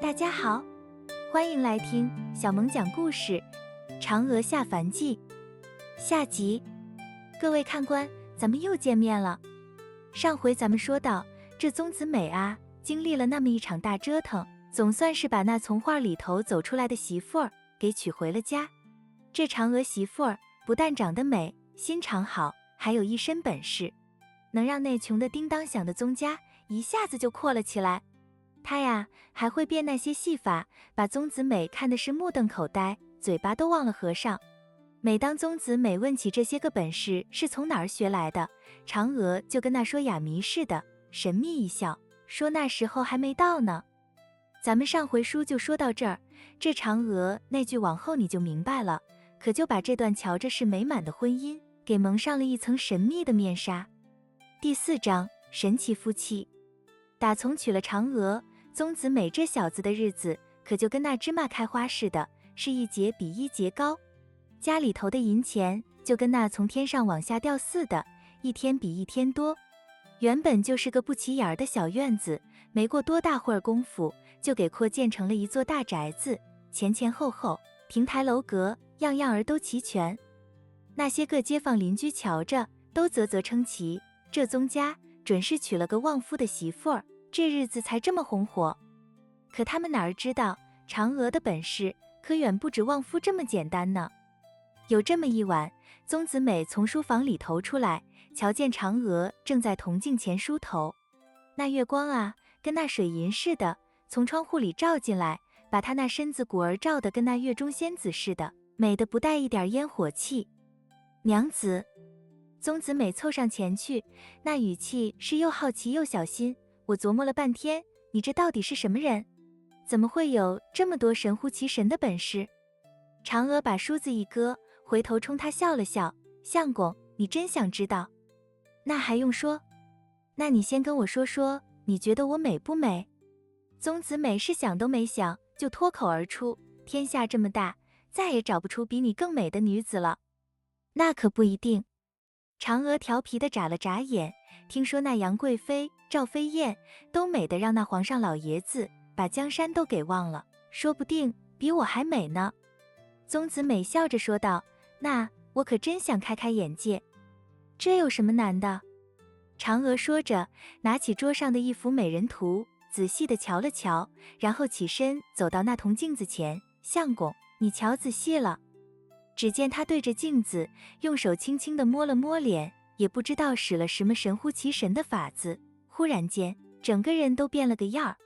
大家好，欢迎来听小萌讲故事《嫦娥下凡记》下集。各位看官，咱们又见面了。上回咱们说到，这宗子美啊，经历了那么一场大折腾，总算是把那从画里头走出来的媳妇儿给娶回了家。这嫦娥媳妇儿不但长得美，心肠好，还有一身本事，能让那穷的叮当响的宗家一下子就阔了起来。他呀，还会变那些戏法，把宗子美看的是目瞪口呆，嘴巴都忘了合上。每当宗子美问起这些个本事是从哪儿学来的，嫦娥就跟那说哑谜似的，神秘一笑，说那时候还没到呢。咱们上回书就说到这儿，这嫦娥那句往后你就明白了，可就把这段瞧着是美满的婚姻给蒙上了一层神秘的面纱。第4章，神奇夫妻。打从娶了嫦娥，宗子美这小子的日子可就跟那芝麻开花似的，是一节比一节高。家里头的银钱就跟那从天上往下掉似的，一天比一天多。原本就是个不起眼的小院子，没过多大会儿功夫，就给扩建成了一座大宅子，前前后后，亭台楼阁，样样儿都齐全。那些个街坊邻居瞧着，都啧啧称奇，这宗家准是娶了个旺夫的媳妇儿，这日子才这么红火。可他们哪儿知道，嫦娥的本事可远不止旺夫这么简单呢。有这么一晚，宗子美从书房里头出来，瞧见嫦娥正在铜镜前梳头。那月光啊，跟那水银似的，从窗户里照进来，把她那身子骨儿照得跟那月中仙子似的，美得不带一点烟火气。娘子，宗子美凑上前去，那语气是又好奇又小心。我琢磨了半天，你这到底是什么人？怎么会有这么多神乎其神的本事？嫦娥把梳子一搁，回头冲他笑了笑，相公，你真想知道？那还用说？那你先跟我说说，你觉得我美不美？宗子美是想都没想，就脱口而出，天下这么大，再也找不出比你更美的女子了。那可不一定。嫦娥调皮地眨了眨眼，听说那杨贵妃、赵飞燕都美得让那皇上老爷子把江山都给忘了，说不定比我还美呢。宗子美笑着说道，那我可真想开开眼界。这有什么难的？嫦娥说着，拿起桌上的一幅美人图，仔细地瞧了瞧，然后起身走到那铜镜子前，相公，你瞧仔细了。只见他对着镜子，用手轻轻地摸了摸脸，也不知道使了什么神乎其神的法子，忽然间整个人都变了个样儿。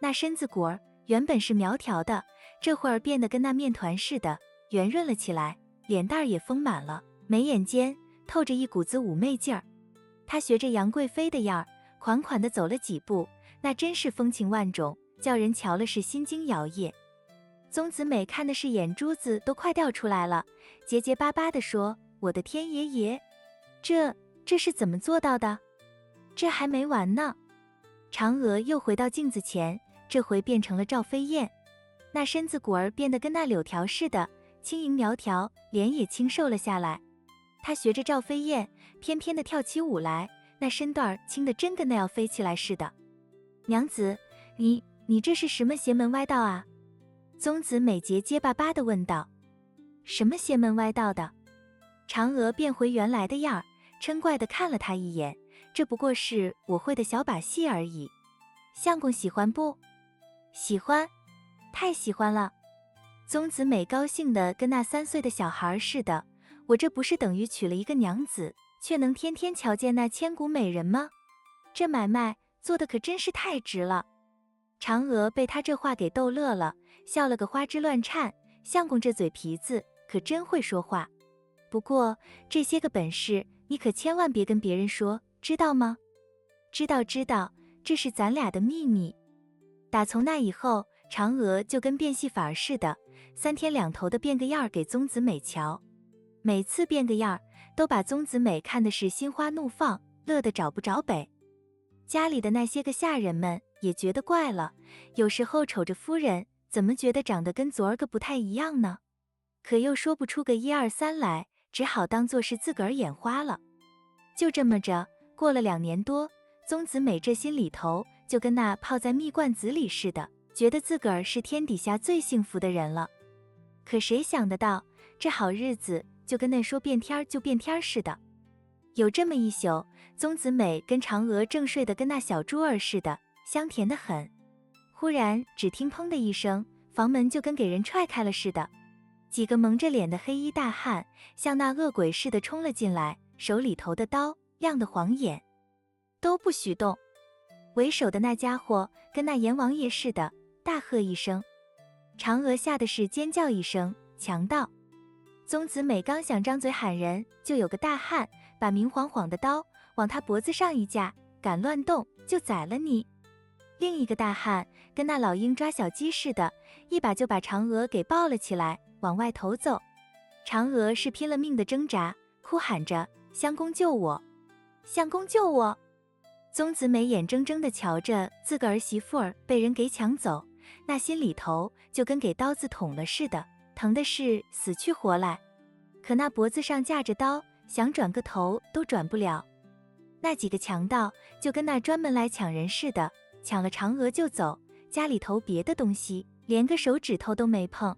那身子骨儿原本是苗条的，这会儿变得跟那面团似的，圆润了起来，脸蛋儿也丰满了，眉眼间透着一股子妩媚劲儿。他学着杨贵妃的样儿，款款地走了几步，那真是风情万种，叫人瞧了是心惊摇曳。宗子美看的是眼珠子都快掉出来了，结结巴巴地说，我的天爷爷，这是怎么做到的？这还没完呢。嫦娥又回到镜子前，这回变成了赵飞燕，那身子骨儿变得跟那柳条似的，轻盈苗条，脸也清瘦了下来。她学着赵飞燕翩翩地跳起舞来，那身段轻得真跟那要飞起来似的。娘子，你这是什么邪门歪道啊？宗子美结巴巴地问道。什么邪门歪道的？嫦娥变回原来的样儿，嗔怪地看了他一眼，这不过是我会的小把戏而已。相公喜欢不？喜欢，太喜欢了。宗子美高兴地跟那3岁的小孩似的，我这不是等于娶了一个娘子，却能天天瞧见那千古美人吗？这买卖做的可真是太值了。嫦娥被他这话给逗乐了，笑了个花枝乱颤，相公这嘴皮子可真会说话。不过这些个本事你可千万别跟别人说，知道吗？知道，这是咱俩的秘密。打从那以后，嫦娥就跟变戏法似的，3天2头的变个样儿给宗子美瞧。每次变个样儿都把宗子美看的是心花怒放，乐得找不着北。家里的那些个下人们也觉得怪了，有时候瞅着夫人，怎么觉得长得跟昨儿个不太一样呢？可又说不出个1、2、3来，只好当作是自个儿眼花了。就这么着，过了2年多，宗子美这心里头就跟那泡在蜜罐子里似的，觉得自个儿是天底下最幸福的人了。可谁想得到，这好日子就跟那说变天就变天似的。有这么一宿，宗子美跟嫦娥正睡得跟那小猪儿似的，香甜得很。忽然只听砰的一声，房门就跟给人踹开了似的，几个蒙着脸的黑衣大汉像那恶鬼似的冲了进来，手里头的刀亮得晃眼，都不许动。为首的那家伙跟那阎王爷似的，大喝一声。嫦娥吓得是尖叫一声，强盗！宗子美刚想张嘴喊人，就有个大汉把明晃晃的刀往他脖子上一架，敢乱动就宰了你。另一个大汉跟那老鹰抓小鸡似的，一把就把嫦娥给抱了起来，往外头走。嫦娥是拼了命的挣扎，哭喊着：相公救我，相公救我！宗子美眼睁睁地瞧着自个儿媳妇儿被人给抢走，那心里头就跟给刀子捅了似的，疼的是死去活来。可那脖子上架着刀，想转个头都转不了。那几个强盗就跟那专门来抢人似的，抢了嫦娥就走，家里头别的东西连个手指头都没碰。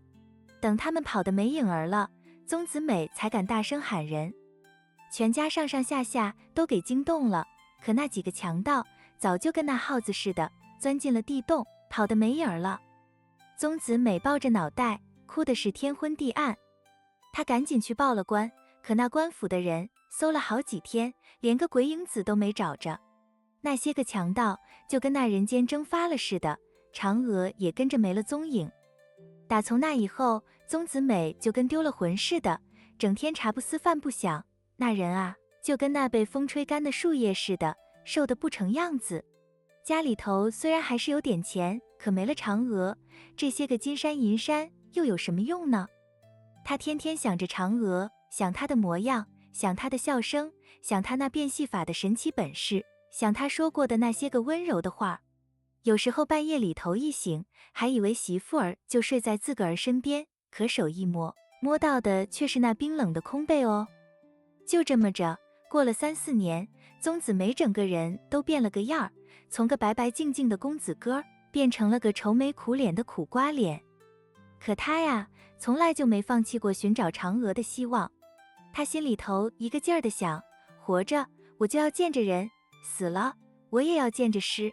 等他们跑得没影儿了，宗子美才敢大声喊人。全家上上下下都给惊动了，可那几个强盗早就跟那耗子似的钻进了地洞，跑得没影儿了。宗子美抱着脑袋，哭的是天昏地暗。他赶紧去报了官，可那官府的人搜了好几天，连个鬼影子都没找着。那些个强盗就跟那人间蒸发了似的，嫦娥也跟着没了踪影。打从那以后，宗子美就跟丢了魂似的，整天茶不思饭不想，那人啊就跟那被风吹干的树叶似的，瘦得不成样子。家里头虽然还是有点钱，可没了嫦娥，这些个金山银山又有什么用呢？他天天想着嫦娥，想她的模样，想她的笑声，想她那变戏法的神奇本事，想她说过的那些个温柔的话。有时候半夜里头一醒，还以为媳妇儿就睡在自个儿身边，可手一摸，摸到的却是那冰冷的空被哦。就这么着，过了3、4年，宗子美整个人都变了个样儿，从个白白净净的公子哥变成了个愁眉苦脸的苦瓜脸。可他呀，从来就没放弃过寻找嫦娥的希望。他心里头一个劲儿的想，活着我就要见着人，死了我也要见着尸。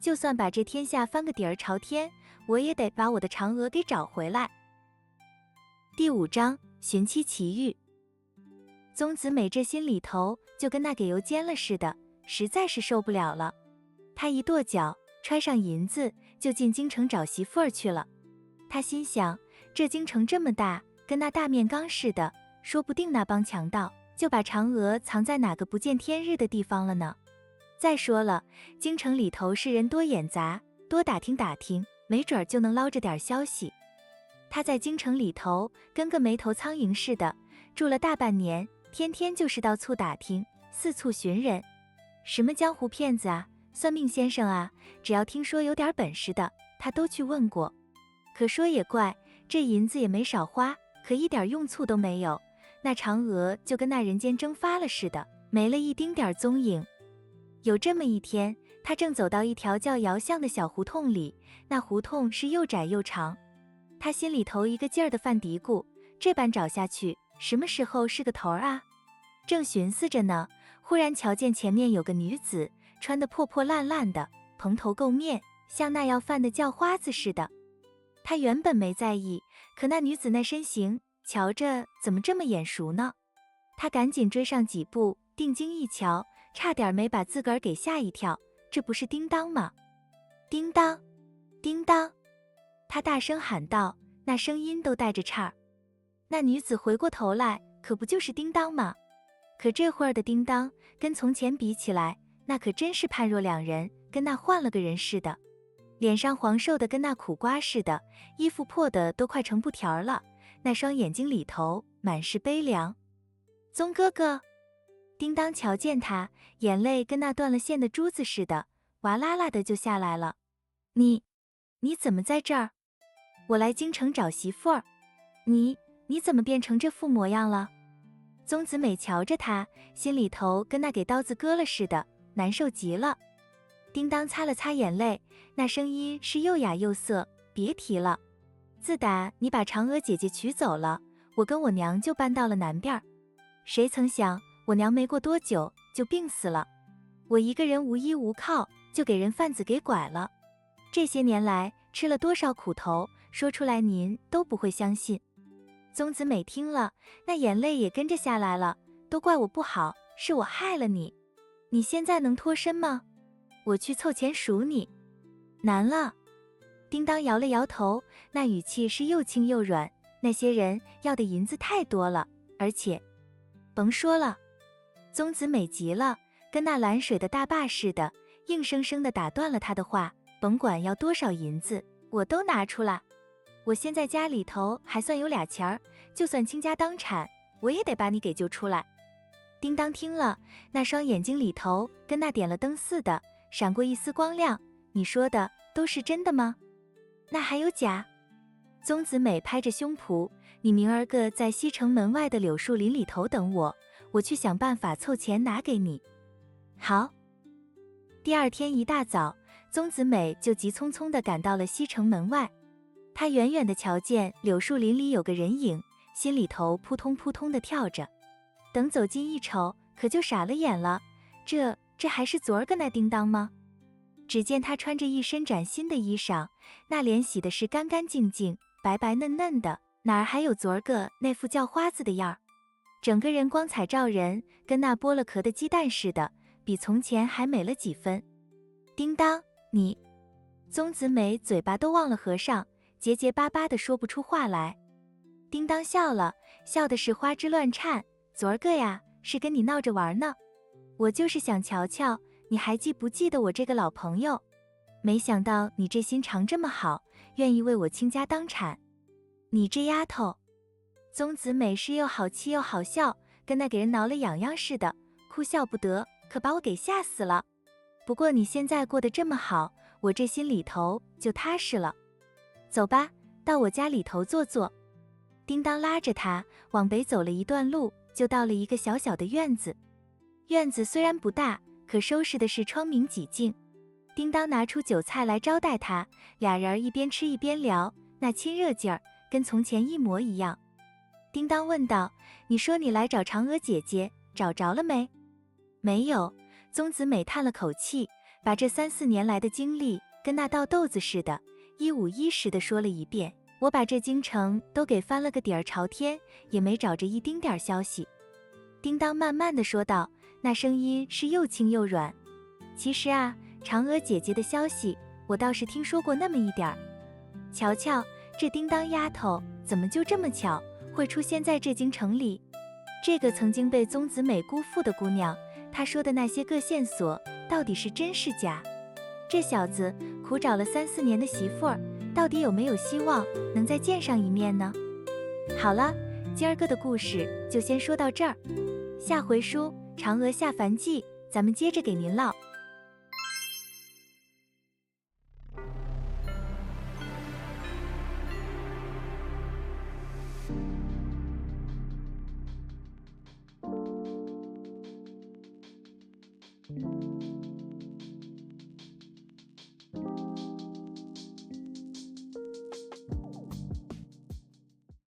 就算把这天下翻个底儿朝天，我也得把我的嫦娥给找回来。第5章寻妻奇遇。宗子美这心里头就跟那给油煎了似的，实在是受不了了。他一跺脚，揣上银子，就进京城找媳妇儿去了。他心想，这京城这么大，跟那大面缸似的，说不定那帮强盗就把嫦娥藏在哪个不见天日的地方了呢。再说了，京城里头是人多眼杂，多打听打听，没准儿就能捞着点消息。他在京城里头跟个没头苍蝇似的，住了大半年，天天就是到处打听，四处寻人。什么江湖骗子啊，算命先生啊，只要听说有点本事的，他都去问过。可说也怪，这银子也没少花，可一点用处都没有。那嫦娥就跟那人间蒸发了似的，没了一丁点踪影。有这么一天，他正走到一条叫姚巷的小胡同里，那胡同是又窄又长。他心里头一个劲儿的犯嘀咕，这般找下去，什么时候是个头啊？正寻思着呢，忽然瞧见前面有个女子，穿得破破烂烂的，蓬头垢面，像那要饭的叫花子似的。他原本没在意，可那女子那身形，瞧着怎么这么眼熟呢？他赶紧追上几步，定睛一瞧，差点没把自个儿给吓一跳，这不是叮当吗？叮当，叮当！他大声喊道，那声音都带着颤儿。那女子回过头来，可不就是叮当吗？可这会儿的叮当跟从前比起来，那可真是判若两人，跟那换了个人似的。脸上黄瘦的跟那苦瓜似的，衣服破的都快成布条了，那双眼睛里头满是悲凉。宗哥哥！叮当瞧见他，眼泪跟那断了线的珠子似的，哇啦啦的就下来了。你怎么在这儿？我来京城找媳妇儿。你怎么变成这副模样了？宗子美瞧着他，心里头跟那给刀子割了似的，难受极了。叮当擦了擦眼泪，那声音是又哑又涩，别提了。自打你把嫦娥姐姐娶走了，我跟我娘就搬到了南边。谁曾想我娘没过多久就病死了，我一个人无依无靠，就给人贩子给拐了。这些年来吃了多少苦头，说出来您都不会相信。宗子美听了，那眼泪也跟着下来了，都怪我不好，是我害了你。你现在能脱身吗？我去凑钱赎你。难了。叮当摇了摇头，那语气是又轻又软，那些人要的银子太多了，而且甭说了。宗子美急了，跟那拦水的大坝似的，硬生生地打断了他的话，甭管要多少银子，我都拿出来。我现在家里头还算有俩钱儿，就算倾家荡产，我也得把你给救出来。叮当听了，那双眼睛里头跟那点了灯似的，闪过一丝光亮。你说的都是真的吗？那还有假？宗子美拍着胸脯，你明儿个在西城门外的柳树林里头等我，我去想办法凑钱拿给你。好。第二天一大早，宗子美就急匆匆地赶到了西城门外。她远远地瞧见柳树林里有个人影，心里头扑通扑通地跳着。等走近一瞅，可就傻了眼了，这还是昨儿个那叮当吗？只见他穿着一身崭新的衣裳，那脸洗的是干干净净，白白嫩嫩的，哪儿还有昨儿个那副叫花子的样儿？整个人光彩照人，跟那剥了壳的鸡蛋似的，比从前还美了几分。叮当，你……宗子美嘴巴都忘了合上，结结巴巴的说不出话来。叮当笑了，笑的是花枝乱颤。昨儿个呀，是跟你闹着玩呢。我就是想瞧瞧，你还记不记得我这个老朋友？没想到你这心肠这么好，愿意为我倾家荡产。你这丫头！宗子美是又好气又好笑，跟那给人挠了痒痒似的，哭笑不得，可把我给吓死了。不过你现在过得这么好，我这心里头就踏实了。走吧，到我家里头坐坐。叮当拉着他往北走了一段路，就到了一个小小的院子。院子虽然不大，可收拾的是窗明几净。叮当拿出酒菜来招待他，俩人一边吃一边聊，那亲热劲儿跟从前一模一样。叮当问道：你说你来找嫦娥姐姐，找着了没？没有。宗子美叹了口气，把这3、4年来的经历跟那倒豆子似的，一五一十地说了一遍。我把这京城都给翻了个底儿朝天，也没找着一丁点消息。叮当慢慢地说道，那声音是又轻又软。其实啊，嫦娥姐姐的消息我倒是听说过那么一点儿。瞧瞧，这叮当丫头怎么就这么巧会出现在这京城里？这个曾经被宗子美辜负的姑娘，她说的那些个线索到底是真是假？这小子苦找了3、4年的媳妇儿，到底有没有希望能再见上一面呢？好了，今儿个的故事就先说到这儿，下回书《嫦娥下凡记》咱们接着给您唠。